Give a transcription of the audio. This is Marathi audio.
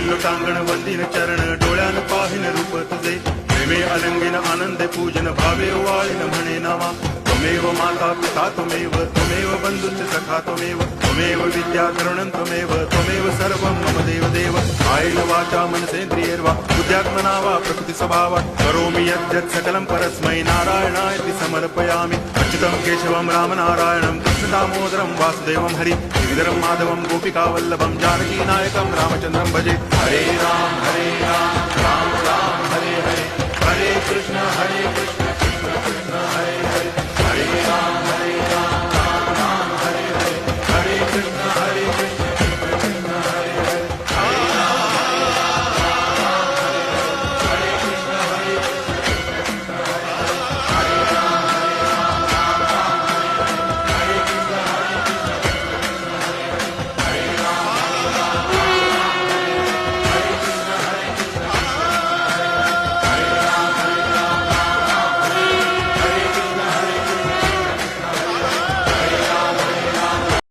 लोटांगण वंदिन चरण डोळ्यान पाहिन रूप तुझे प्रेमे अलंगिन आनंदे पूजन भावे वाळीन म्हणे नावा त्वमेव माता पिता त्वमेव बंधुश्च सखा त्वमेव विद्या करुणं त्वमेव सर्वं मम देव आयेन वाचा मनसेन्द्रियैर्वा बुद्ध्यात्मना वा प्रकृति स्वभावात् करोमि यद्यत् सकलं परस्मै नारायणायति समर्पयामि अच्युतं केशवं रामनारायणं कृष्ण दामोदरं वासुदेवं हरि श्रीधरं माधवं गोपिकावल्लभं जानकीनायकं रामचन्द्रं भजे हरे राम राम राम हरे हरे हरे कृष्ण